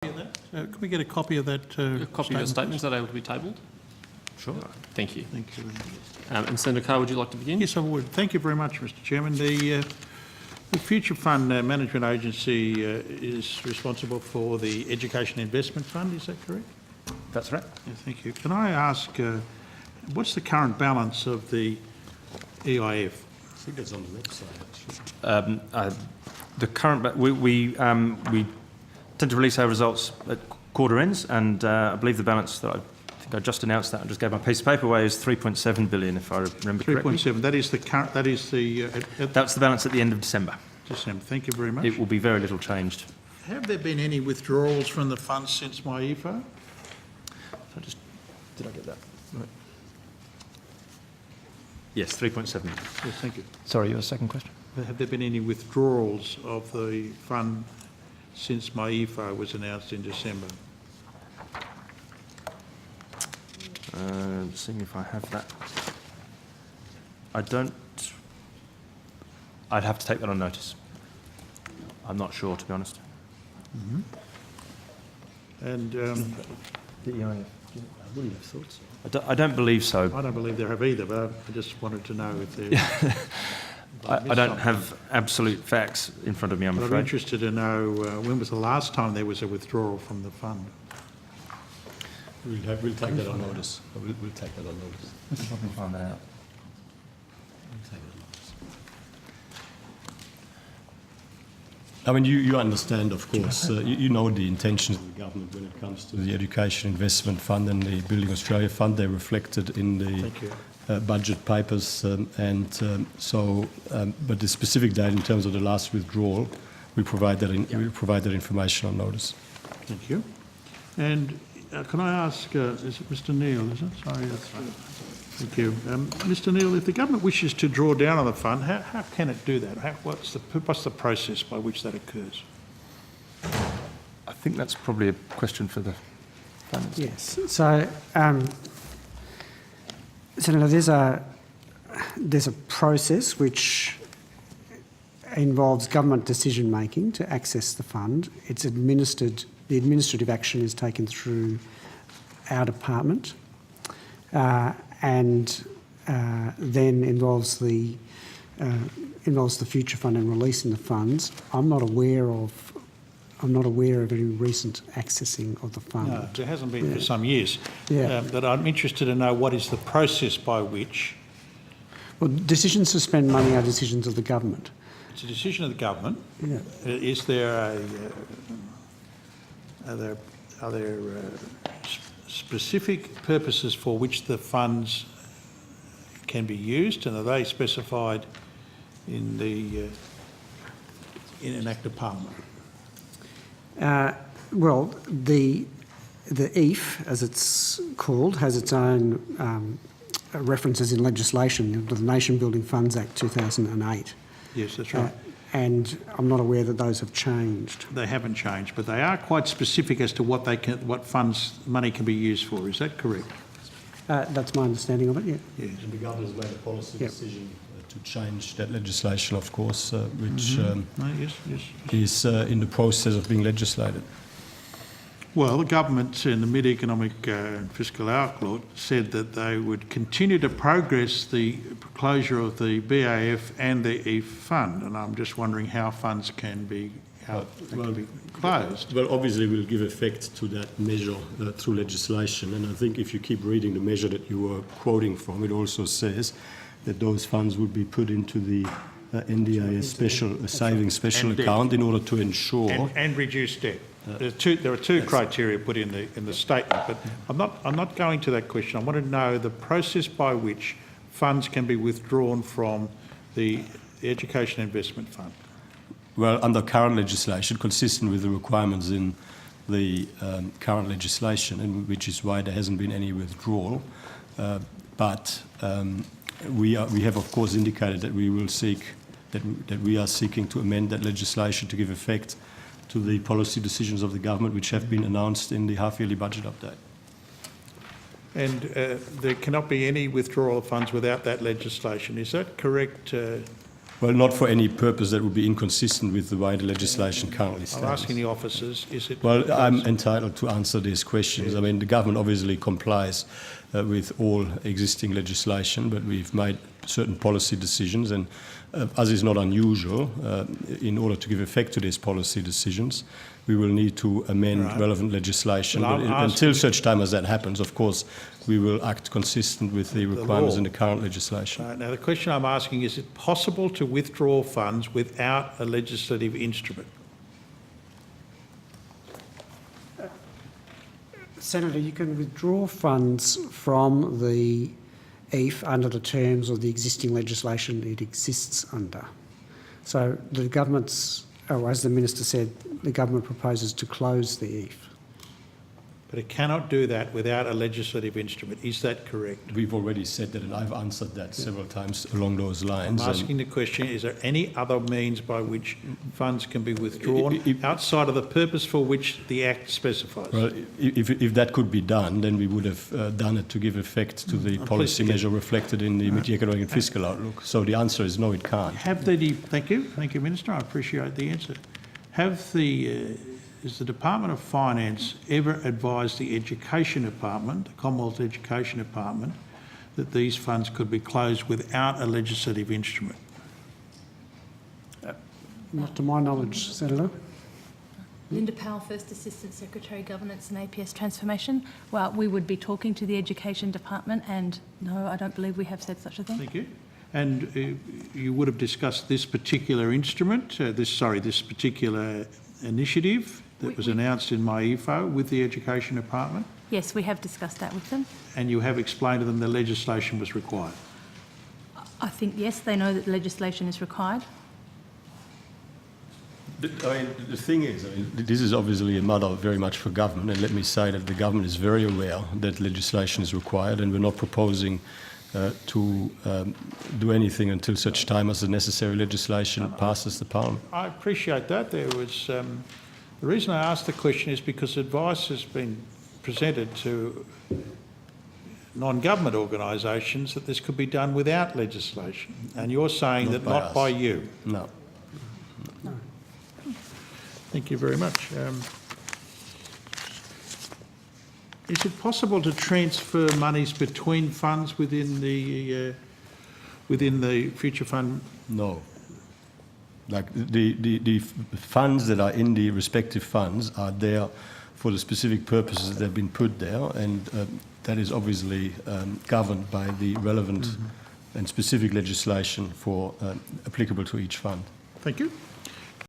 Can we get a copy of that? A copy of your statement, is that able to be tabled? Sure. Thank you. Thank you. And Senator Carr, would you like to begin? Yes, I would. Thank you very much, Mr. Chairman. The Future Fund Management Agency is responsible for the Education Investment Fund, is that correct? That's right. Yeah, thank you. Can I ask, what's the current balance of the EIF? I think it's on the website, actually. The current, we tend to release our results at quarter ends, and I believe the balance that I think I just announced that I just gave my piece of paper away is 3.7 billion, if I remember correctly. 3.7. That is the current. That is the. That's the balance at the end of December. December. Thank you very much. It will be very little changed. Have there been any withdrawals from the fund since MyEFO? Did I get that? Right. Yes, 3.7. Yes, thank you. Sorry, your second question? Have there been any withdrawals of the fund since MyEFO was announced in December? Seeing if I have that. I don't. I'd have to take that on notice. I'm not sure, to be honest. Mm-hmm. And The EIF. I wouldn't have thought so. I don't believe so. I don't believe there have either, but I just wanted to know if there. I don't have absolute facts in front of me, I'm But afraid. I'm interested to know when was the last time there was a withdrawal from the fund? We'll take that on notice. We'll take that on notice. Let's see if I can find that out. We'll take that on notice. I mean, you understand, of course, you know the intentions of the government when it comes to the Education Investment Fund and the Building Australia Fund. They're reflected in the budget papers, but the specific date in terms of the last withdrawal, we'll provide that information on notice. Thank you. And can I ask, is it Mr. Neal, is it? Sorry. Thank you. Mr. Neal, if the government wishes to draw down on the fund, how can it do that? What's the process by which that occurs? I think that's probably a question for the finance. Yes. So, Senator, there's a process which involves government decision making to access the fund. It's administered. The administrative action is taken through our department, and then involves the Future Fund and releasing the funds. I'm not aware of any recent accessing of the fund. No, there hasn't been for some years. Yeah. But I'm interested to know what is the process by which. Well, decisions to spend money are decisions of the government. It's a decision of the government. Yeah. Is there are there specific purposes for which the funds can be used, and are they specified in an Act of Parliament? Well, the EIF, as it's called, has its own references in legislation, the Nation Building Funds Act 2008. Yes, that's right. And I'm not aware that those have changed. They haven't changed, but they are quite specific as to what money can be used for. Is that correct? That's my understanding of it, yeah. Yes. And the governor's made a policy Yep. decision to change that legislation, of course, which Yes. is in the process of being legislated. Well, the government in the mid-economic and fiscal outlook said that they would continue to progress the closure of the BAF and the EIF fund, and I'm just wondering how funds can be closed. Well, obviously we'll give effect to that measure through legislation, and I think if you keep reading the measure that you were quoting from, it also says that those funds would be put into the NDIS savings special account in order to ensure... And reduce debt. There are two criteria put in the statement, but I'm not going to that question. I want to know the process by which funds can be withdrawn from the Education Investment Fund. Well, under current legislation, consistent with the requirements in the current legislation, and which is why there hasn't been any withdrawal, but we have of course indicated that we will seek that we are seeking to amend that legislation to give effect to the policy decisions of the government which have been announced in the half-yearly budget update. And there cannot be any withdrawal of funds without that legislation. Is that correct, Well, not for any purpose that would be inconsistent with the way the legislation currently I'm stands. asking the officers, is it... Well, I'm entitled to answer these questions. I mean, the government obviously complies with all existing legislation, but we've made certain policy decisions, and as is not unusual, in order to give effect to these policy decisions, we will need to amend Right. relevant legislation. Well, But I'm until asking- such time as that happens, of course, we will act consistent with the requirements law. in the current legislation. Now, the question I'm asking, is it possible to withdraw funds without a legislative instrument? Senator, you can withdraw funds from the EIF under the terms of the existing legislation it exists under. So the government's, as the Minister said, the government proposes to close the EIF. But it cannot do that without a legislative instrument. Is that correct? We've already said that, and I've answered that several times along those lines. I'm and- asking the question, is there any other means by which funds can be withdrawn If- outside of the purpose for which the Act specifies? Well, if that could be done, then we would have done it to give effect to the policy pleased to measure reflected in the economic and fiscal outlook. So the answer is no, it can't. Thank you, Minister, I appreciate the answer. Has the Department of Finance ever advised the Education Department, the Commonwealth Education Department, that these funds could be closed without a legislative instrument? Not to my knowledge, Senator. Linda Powell, First Assistant Secretary, Governance and APS Transformation. Well, we would be talking to the Education Department, and no, I don't believe we have said such a thing. Thank you. And you would have discussed this particular instrument, this particular initiative that was announced in my EFO with the Education Department, Yes, we have discussed that with them. and you have explained to them the legislation was required. I think, yes, they know that legislation is required. The thing is, this is obviously a matter very much for government, and let me say that the government is very aware that legislation is required, and we're not proposing to do anything until such time as the necessary legislation passes the Parliament. I appreciate that. The reason I asked the question is because advice has been presented to non-government organisations that this could be done without legislation, and you're saying Not that by not us. by you. No. Thank you very much. Is it possible to transfer monies between funds within the future fund? No. Like the funds that are in the respective funds are there for the specific purposes that have been put there, and that is obviously governed by the relevant and specific legislation for applicable to each fund. Thank you.